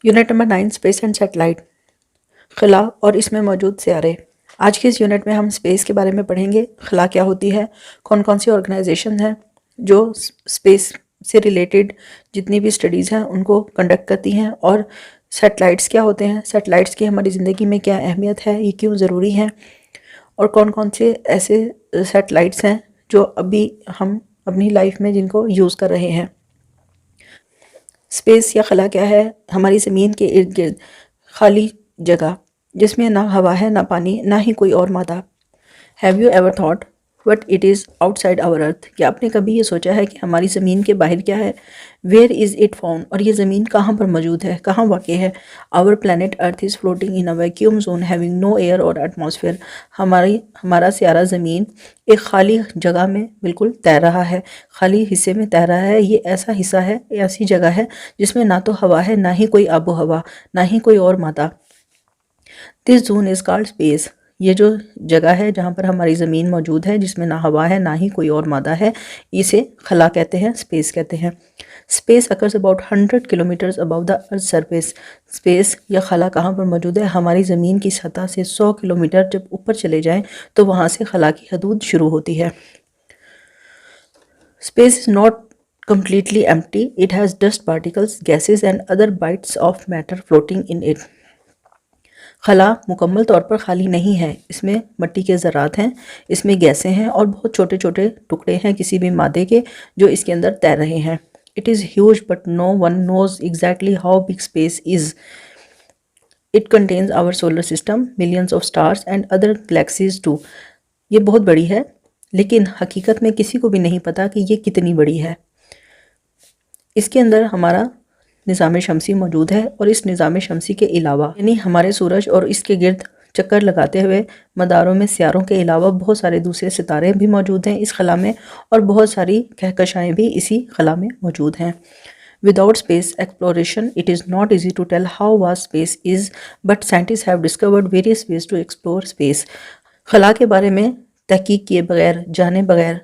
Unit number 9 space and satellite, خلا اور اس میں موجود سیارے۔ آج کے اس یونٹ میں ہم اسپیس کے بارے میں پڑھیں گے۔ خلا کیا ہوتی ہے، کون کون سی آرگنائزیشن ہیں جو اسپیس سے ریلیٹڈ جتنی بھی اسٹڈیز ہیں ان کو کنڈکٹ کرتی ہیں، اور سیٹلائٹس کیا ہوتے ہیں، سیٹلائٹس کی ہماری زندگی میں کیا اہمیت ہے، یہ کیوں ضروری ہے، اور کون کون سے ایسے سیٹلائٹس ہیں جو ابھی ہم اپنی لائف میں جن کو یوز کر رہے ہیں۔ اسپیس یا خلا کیا ہے، ہماری زمین کے ارد گرد خالی جگہ جس میں نہ ہوا ہے، نہ پانی، نہ ہی کوئی اور مادہ۔ Have you ever thought what it is outside our earth? کیا آپ نے کبھی یہ سوچا ہے کہ ہماری زمین کے باہر کیا ہے؟ Where is it found? اور یہ زمین کہاں پر موجود ہے، کہاں واقع ہے؟ Our planet earth is floating in a vacuum zone having no air اور ایٹماسفیئر۔ ہمارا سیارہ زمین ایک خالی جگہ میں بالکل تیر رہا ہے، خالی حصے میں تیر رہا ہے۔ یہ ایسا حصہ ہے، ایسی جگہ ہے جس میں نہ تو ہوا ہے، نہ ہی کوئی آب و ہوا، نہ ہی کوئی اور مادہ۔ دس زون از کالڈ اسپیس۔ یہ جو جگہ ہے جہاں پر ہماری زمین موجود ہے جس میں نہ ہوا ہے، نہ ہی کوئی اور مادہ ہے، اسے خلا کہتے ہیں، اسپیس کہتے ہیں۔ Space occurs about 100 kilometers above the earth's surface۔ Space یا خلا کہاں پر موجود ہے؟ ہماری زمین کی سطح سے 100 کلومیٹر جب اوپر چلے جائیں تو وہاں سے خلا کی حدود شروع ہوتی ہے۔ Space is not completely empty. It has dust particles, gases and other bits of matter floating in it۔ خلا مکمل طور پر خالی نہیں ہے، اس میں مٹی کے ذرات ہیں، اس میں گیسیں ہیں اور بہت چھوٹے چھوٹے ٹکڑے ہیں کسی بھی مادے کے جو اس کے اندر تیر رہے ہیں۔ It is huge but no one knows exactly how big space is۔ It contains our solar system, millions of stars and other galaxies too۔ یہ بہت بڑی ہے لیکن حقیقت میں کسی کو بھی نہیں پتا کہ یہ کتنی بڑی ہے۔ اس کے اندر ہمارا نظام شمسی موجود ہے، اور اس نظام شمسی کے علاوہ یعنی ہمارے سورج اور اس کے گرد چکر لگاتے ہوئے مداروں میں سیاروں کے علاوہ بہت سارے دوسرے ستارے بھی موجود ہیں اس خلا میں، اور بہت ساری کہکشائیں بھی اسی خلا میں موجود ہیں۔ Without space exploration, it is not easy to tell how vast space is, but scientists have discovered various ways to explore space۔ خلا کے بارے میں تحقیق کیے بغیر، جانے بغیر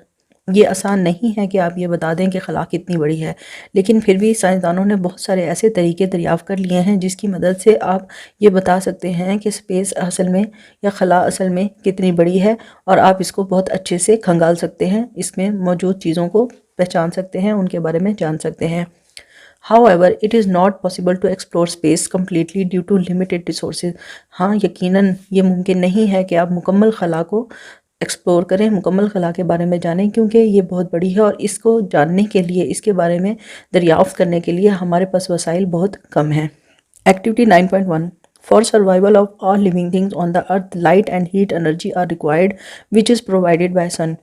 یہ آسان نہیں ہے کہ آپ یہ بتا دیں کہ خلا کتنی بڑی ہے، لیکن پھر بھی سائنسدانوں نے بہت سارے ایسے طریقے دریافت کر لیے ہیں جس کی مدد سے آپ یہ بتا سکتے ہیں کہ اسپیس اصل میں یا خلا اصل میں کتنی بڑی ہے، اور آپ اس کو بہت اچھے سے کھنگال سکتے ہیں، اس میں موجود چیزوں کو پہچان سکتے ہیں، ان کے بارے میں جان سکتے ہیں۔ However, it is not possible to explore space completely due to limited resources۔ ہاں یقیناً یہ ممکن نہیں ہے کہ آپ مکمل خلا کو ایکسپلور کریں، مکمل خلا کے بارے میں جانیں، کیونکہ یہ بہت بڑی ہے اور اس کو جاننے کے لیے، اس کے بارے میں دریافت کرنے کے لیے ہمارے پاس وسائل بہت کم ہیں۔ Activity 9.1 For survival of all living things on the earth, light and heat energy are required, which is provided by sun۔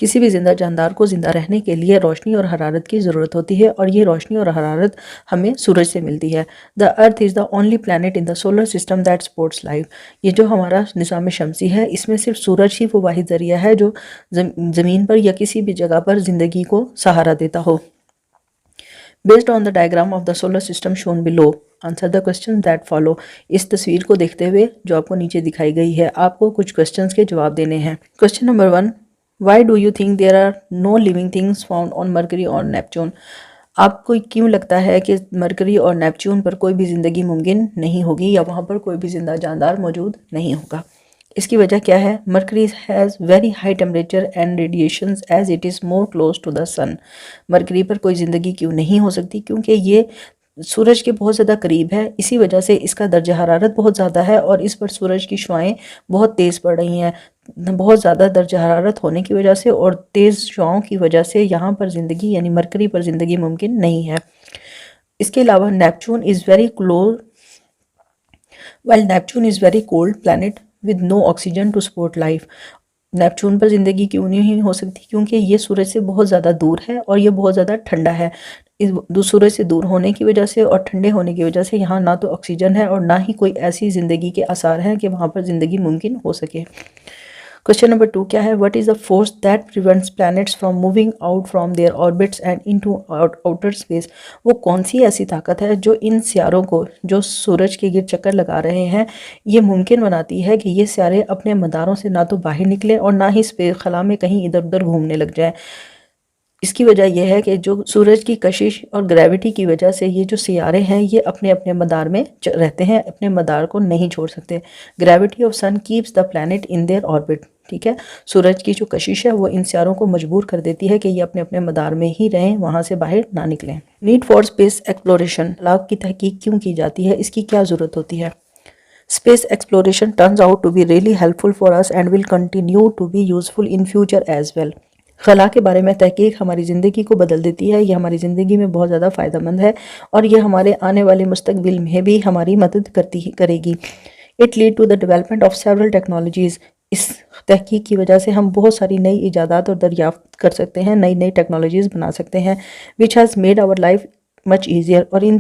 کسی بھی زندہ جاندار کو زندہ رہنے کے لیے روشنی اور حرارت کی ضرورت ہوتی ہے، اور یہ روشنی اور حرارت ہمیں سورج سے ملتی ہے۔ The earth is the only planet in the solar system that supports life۔ یہ جو ہمارا نظام شمسی ہے اس میں صرف سورج ہی وہ واحد ذریعہ ہے جو زمین پر یا کسی بھی جگہ پر زندگی کو سہارا دیتا ہو۔ Based on the diagram of the solar system shown below, answer the questions that follow۔ اس تصویر کو دیکھتے ہوئے جو آپ کو نیچے دکھائی گئی ہے، آپ کو کچھ کوسچنز کے جواب دینے ہیں۔ Question number 1، Why do you think there are no living things found on Mercury or Neptune؟ آپ کو کیوں لگتا ہے کہ مرکری اور نیپچون پر کوئی بھی زندگی ممکن نہیں ہوگی، یا وہاں پر کوئی بھی زندہ جاندار موجود نہیں ہوگا؟ اس کی وجہ کیا ہے؟ Mercury has very high temperature and radiations as it is more close to the sun۔ Mercury پر کوئی زندگی کیوں نہیں ہو سکتی؟ کیونکہ یہ سورج کے بہت زیادہ قریب ہے، اسی وجہ سے اس کا درجہ حرارت بہت زیادہ ہے، اور اس پر سورج کی شعاعیں بہت تیز پڑ رہی ہیں۔ بہت زیادہ درجہ حرارت ہونے کی وجہ سے اور تیز شعاعوں کی وجہ سے یہاں پر زندگی یعنی مرکری پر زندگی ممکن نہیں ہے۔ اس کے علاوہ Neptune is very close while Neptune is very cold planet with no oxygen to support life۔ Neptune پر زندگی کیوں نہیں ہو سکتی؟ کیونکہ یہ سورج سے بہت زیادہ دور ہے اور یہ بہت زیادہ ٹھنڈا ہے۔ سورج سے دور ہونے کی وجہ سے اور ٹھنڈے ہونے کی وجہ سے یہاں نہ تو آکسیجن ہے اور نہ ہی کوئی ایسی زندگی کے آثار ہیں کہ وہاں پر زندگی ممکن ہو سکے۔ Question number 2 کیا ہے؟ What is the force that prevents planets from moving out from their orbits and into outer space؟ وہ کون سی ایسی طاقت ہے جو ان سیاروں کو جو سورج کے گرد چکر لگا رہے ہیں یہ ممکن بناتی ہے کہ یہ سیارے اپنے مداروں سے نہ تو باہر نکلیں اور نہ ہی خلا میں کہیں ادھر ادھر گھومنے لگ جائیں؟ اس کی وجہ یہ ہے کہ جو سورج کی کشش اور گریوٹی کی وجہ سے یہ جو سیارے ہیں یہ اپنے اپنے مدار میں رہتے ہیں، اپنے مدار کو نہیں چھوڑ سکتے. Gravity of sun keeps the planet in their orbit. ٹھیک ہے، سورج کی جو کشش ہے وہ ان سیاروں کو مجبور کر دیتی ہے کہ یہ اپنے اپنے مدار میں ہی رہیں، وہاں سے باہر نہ نکلیں. Need for space exploration. خلا کی تحقیق کیوں کی جاتی ہے، اس کی کیا ضرورت ہوتی ہے؟ Space exploration turns out to be really helpful for us and will continue to be useful in future as well. خلا کے بارے میں تحقیق ہماری زندگی کو بدل دیتی ہے، یہ ہماری زندگی میں بہت زیادہ فائدہ مند ہے اور یہ ہمارے آنے والے مستقبل میں بھی ہماری مدد کرے گی. It lead to the development of several technologies. اس تحقیق کی وجہ سے ہم بہت ساری نئی ایجادات اور دریافت کر سکتے ہیں، نئی نئی ٹیکنالوجیز بنا سکتے ہیں. which has made our life much easier. اور ان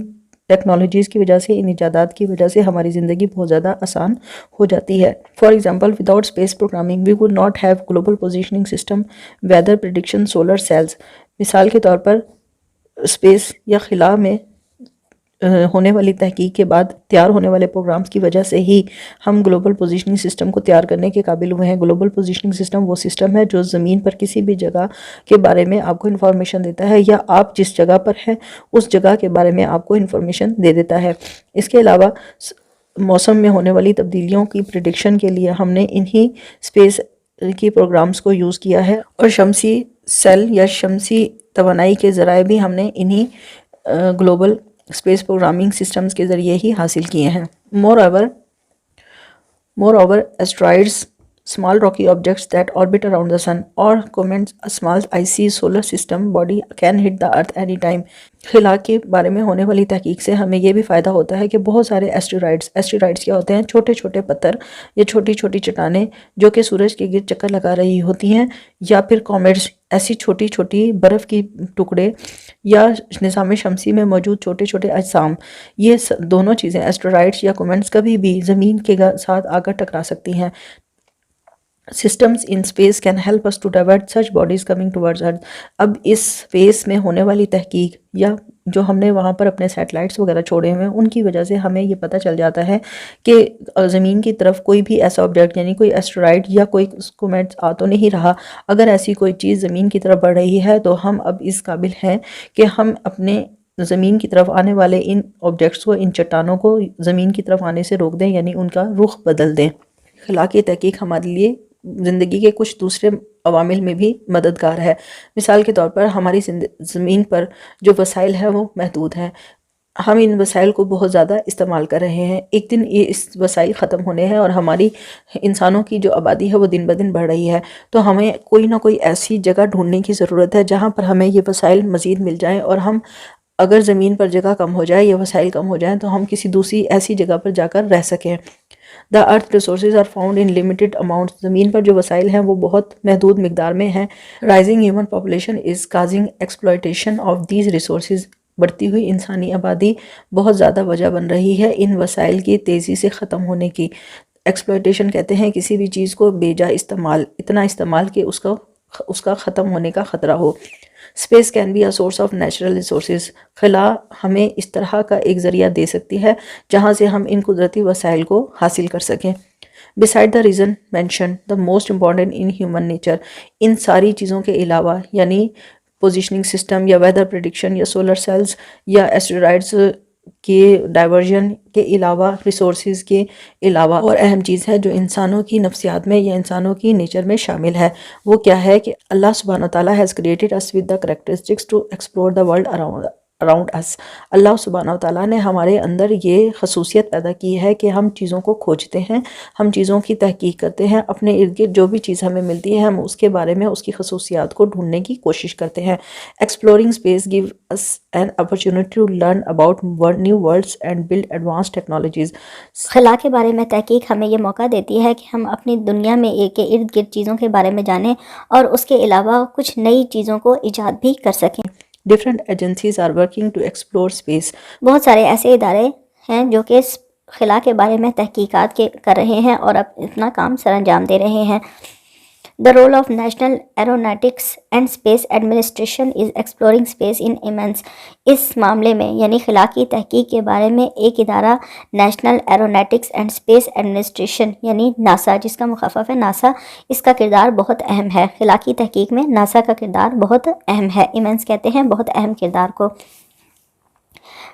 ٹیکنالوجیز کی وجہ سے، ان ایجادات کی وجہ سے ہماری زندگی بہت زیادہ آسان ہو جاتی ہے. For example without space programming we would not have global positioning system, weather prediction, solar cells. مثال کے طور پر اسپیس یا خلا میں ہونے والی تحقیق کے بعد تیار ہونے والے پروگرامز کی وجہ سے ہی ہم گلوبل پوزیشننگ سسٹم کو تیار کرنے کے قابل ہوئے ہیں. گلوبل پوزیشننگ سسٹم وہ سسٹم ہے جو زمین پر کسی بھی جگہ کے بارے میں آپ کو انفارمیشن دیتا ہے، یا آپ جس جگہ پر ہیں اس جگہ کے بارے میں آپ کو انفارمیشن دے دیتا ہے. اس کے علاوہ موسم میں ہونے والی تبدیلیوں کی پریڈکشن کے لیے ہم نے انہی اسپیس کی پروگرامز کو یوز کیا ہے، اور شمسی سیل یا شمسی توانائی کے ذرائع بھی ہم نے انہی گلوبل اسپیس پروگرامنگ سسٹمز کے ذریعے ہی حاصل کیے ہیں. Moreover, asteroids, small rocky objects that orbit around the sun, or comets, a small icy solar system body can hit the earth anytime. خلا کے بارے میں ہونے والی تحقیق سے ہمیں یہ بھی فائدہ ہوتا ہے کہ بہت سارے ایسٹرائڈس کیا ہوتے ہیں؟ چھوٹے چھوٹے پتھر یا چھوٹی چھوٹی چٹانیں جو کہ سورج کے گرد چکر لگا رہی ہوتی ہیں، یا پھر کومیٹس، ایسی چھوٹی چھوٹی برف کی ٹکڑے، یا نظام شمسی میں موجود چھوٹے چھوٹے اجسام. یہ دونوں چیزیں ایسٹرائڈس یا کومیٹس کبھی بھی زمین کے ساتھ آ کر ٹکرا سکتی ہیں. Systems in space can help us to divert such bodies coming towards Earth. اب اس اسپیس میں ہونے والی تحقیق یا جو ہم نے وہاں پر اپنے سیٹلائٹس وغیرہ چھوڑے ہوئے ہیں ان کی وجہ سے ہمیں یہ پتہ چل جاتا ہے کہ زمین کی طرف کوئی بھی ایسا آبجیکٹ، یعنی کوئی ایسٹرائڈ یا کوئی کومیٹ آ تو نہیں رہا. اگر ایسی کوئی چیز زمین کی طرف بڑھ رہی ہے تو ہم اب اس قابل ہیں کہ ہم اپنے زمین کی طرف آنے والے ان آبجیکٹس کو، ان چٹانوں کو زمین کی طرف آنے سے روک دیں، یعنی ان کا رخ بدل دیں. خلا کی تحقیق ہمارے لیے زندگی کے کچھ دوسرے عوامل میں بھی مددگار ہے. مثال کے طور پر ہماری زمین پر جو وسائل ہیں وہ محدود ہیں. ہم ان وسائل کو بہت زیادہ استعمال کر رہے ہیں. ایک دن یہ اس وسائل ختم ہونے ہیں اور ہماری انسانوں کی جو آبادی ہے وہ دن بدن بڑھ رہی ہے، تو ہمیں کوئی نہ کوئی ایسی جگہ ڈھونڈنے کی ضرورت ہے جہاں پر ہمیں یہ وسائل مزید مل جائیں، اور ہم اگر زمین پر جگہ کم ہو جائے، یہ وسائل کم ہو جائیں، تو ہم کسی دوسری ایسی جگہ پر جا کر رہ سکیں. The earth resources are found in limited amounts. زمین پر جو وسائل ہیں وہ بہت محدود مقدار میں ہیں. Rising human population is causing exploitation of these resources. بڑھتی ہوئی انسانی آبادی بہت زیادہ وجہ بن رہی ہے ان وسائل کی تیزی سے ختم ہونے کی. ایکسپلائٹیشن کہتے ہیں کسی بھی چیز کو بے جا استعمال، اتنا استعمال کہ اس کا ختم ہونے کا خطرہ ہو. Space can be a source of natural resources. خلا ہمیں اس طرح کا ایک ذریعہ دے سکتی ہے جہاں سے ہم ان قدرتی وسائل کو حاصل کر سکیں. Beside the reason mentioned, the most important in human nature. ان ساری چیزوں کے علاوہ، یعنی پوزیشننگ سسٹم یا ویدر پریڈکشن یا سولر سیلز یا ایسٹرائڈس کے ڈائیورژن کے علاوہ، ریسورسز کے علاوہ اور اہم چیز ہے جو انسانوں کی نفسیات میں یا انسانوں کی نیچر میں شامل ہے، وہ کیا ہے کہ اللہ سبحانہ وتعالیٰ has created us with the characteristics to explore the world around us. اللہ سبحانہ وتعالیٰ نے ہمارے اندر یہ خصوصیت پیدا کی ہے کہ ہم چیزوں کو کھوجتے ہیں، ہم چیزوں کی تحقیق کرتے ہیں، اپنے ارد گرد جو بھی چیز ہمیں ملتی ہے ہم اس کے بارے میں اس کی خصوصیات کو ڈھونڈنے کی کوشش کرتے ہیں. Exploring space gives us an opportunity to learn about new worlds and build advanced technologies. خلا کے بارے میں تحقیق ہمیں یہ موقع دیتی ہے کہ ہم اپنی دنیا میں ایک ارد گرد چیزوں کے بارے میں جانیں اور اس کے علاوہ کچھ نئی چیزوں کو ایجاد بھی کر سکیں. Different agencies are working to explore space. بہت سارے ایسے ادارے ہیں جو کہ خلا کے بارے میں تحقیقات کر رہے ہیں اور اب اپنا کام سر انجام دے رہے ہیں. The role of National Aeronautics and Space Administration is exploring space in immense. اس معاملے میں یعنی خلا کی تحقیق کے بارے میں ایک ادارہ national aeronautics and space administration یعنی ناسا، جس کا مخفف ہے ناسا، اس کا کردار بہت اہم ہے۔ خلا کی تحقیق میں ناسا کا کردار بہت اہم ہے۔ ایمنس کہتے ہیں بہت اہم کردار کو۔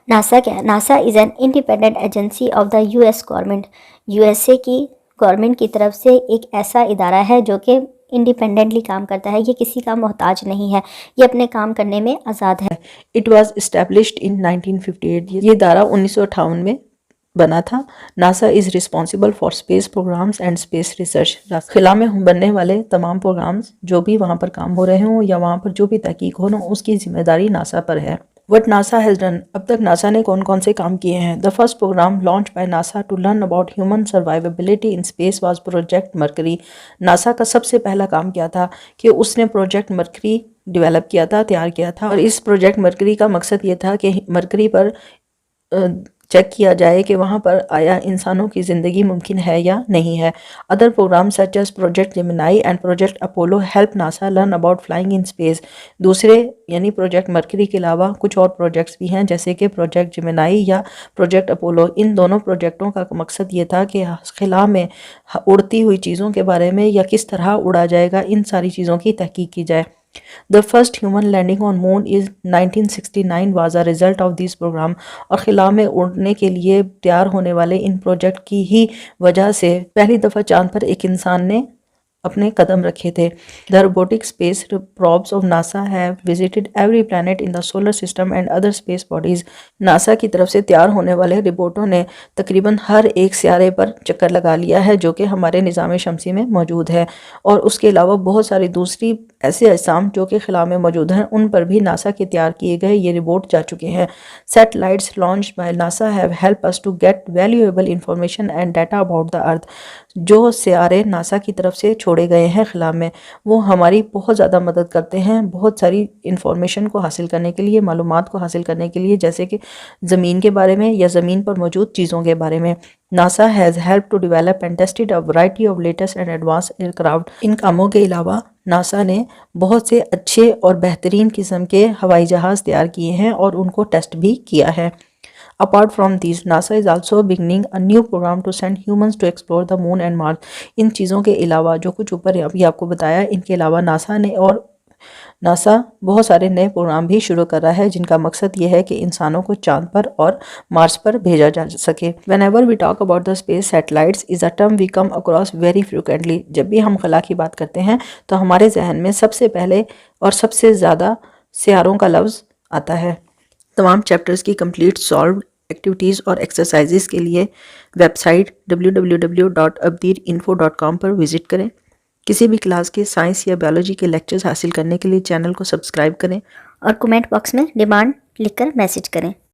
ناسا کیا ہے؟ NASA is an independent agency of the U S government. U S A کی گورنمنٹ کی طرف سے ایک ایسا ادارہ ہے جو کہ انڈیپینڈنٹلی کام کرتا ہے، یہ کسی کا محتاج نہیں ہے، یہ اپنے کام کرنے میں آزاد ہے۔ It was established in 1958. یہ ادارہ 1958 میں بنا تھا۔ NASA is responsible for space programs and space research. خلا میں بننے والے تمام پروگرامز جو بھی وہاں پر کام ہو رہے ہوں یا وہاں پر جو بھی تحقیق ہو اس کی ذمہ داری ناسا پر ہے۔ What NASA has done. اب تک ناسا نے کون کون سے کام کیے ہیں؟ The first program launched by NASA to learn about human survivability in space was Project Mercury. NASA کا سب سے پہلا کام کیا تھا کہ اس نے پروجیکٹ مرکری ڈیولپ کیا تھا، تیار کیا تھا، اور اس پروجیکٹ مرکری کا مقصد یہ تھا کہ مرکری پر چیک کیا جائے کہ وہاں پر آیا انسانوں کی زندگی ممکن ہے یا نہیں ہے۔ Other program such as project Gemini and project Apollo help NASA learn about flying in space. دوسرے یعنی پروجیکٹ مرکری کے علاوہ کچھ اور پروجیکٹس بھی ہیں جیسے کہ پروجیکٹ جیمینائی یا پروجیکٹ اپولو۔ ان دونوں پروجیکٹوں کا مقصد یہ تھا کہ خلا میں اڑتی ہوئی چیزوں کے بارے میں یا کس طرح اڑا جائے گا ان ساری چیزوں کی تحقیق کی جائے۔ The first human landing on moon is 1969 was a result of this program. اور خلا میں اڑنے کے لیے تیار ہونے والے ان پروجیکٹ کی ہی وجہ سے پہلی دفعہ چاند پر ایک انسان نے اپنے قدم رکھے تھے۔ The robotic space probes of NASA have visited every planet in the solar system and other space bodies. NASA کی طرف سے تیار ہونے والے روبوٹوں نے تقریباً ہر ایک سیارے پر چکر لگا لیا ہے جو کہ ہمارے نظام شمسی میں موجود ہے، اور اس کے علاوہ بہت ساری دوسری ایسے اجسام جو کہ خلا میں موجود ہیں ان پر بھی ناسا کے تیار کیے گئے یہ روبوٹ جا چکے ہیں۔ Satellites launched by NASA have helped us to get valuable information and data about the earth. جو سیارے ناسا کی طرف سے چھوڑے گئے ہیں خلا میں وہ ہماری بہت زیادہ مدد کرتے ہیں بہت ساری انفارمیشن کو حاصل کرنے کے لیے، معلومات کو حاصل کرنے کے لیے، جیسے کہ زمین کے بارے میں یا زمین پر موجود چیزوں کے بارے میں۔ NASA has helped to develop and tested a variety of latest and advanced aircraft. ان کاموں کے علاوہ ناسا نے بہت سے اچھے اور بہترین قسم کے ہوائی جہاز تیار کیے ہیں اور ان کو ٹیسٹ بھی کیا ہے۔ Apart from these, NASA is also beginning a new program to send humans to explore the moon and Mars. ان چیزوں کے علاوہ جو کچھ اوپر ابھی آپ کو بتایا، ان کے علاوہ ناسا بہت سارے نئے پروگرام بھی شروع کر رہا ہے جن کا مقصد یہ ہے کہ انسانوں کو چاند پر اور مارس پر بھیجا جا سکے۔ Whenever we talk about the space satellites is a term we come across very frequently. جب بھی ہم خلا کی بات کرتے ہیں تو ہمارے ذہن میں سب سے پہلے اور سب سے زیادہ سیاروں کا لفظ آتا ہے۔ تمام چیپٹرز کی کمپلیٹ سالوڈ ایکٹیویٹیز اور ایکسرسائزز کے لیے ویب سائٹ www.abdirinfo.com پر وزٹ کریں۔ کسی بھی کلاس کے سائنس یا بیولوجی کے لیکچرز حاصل کرنے کے لیے چینل کو سبسکرائب کریں اور کمنٹ باکس میں ڈیمانڈ لکھ کر میسج کریں۔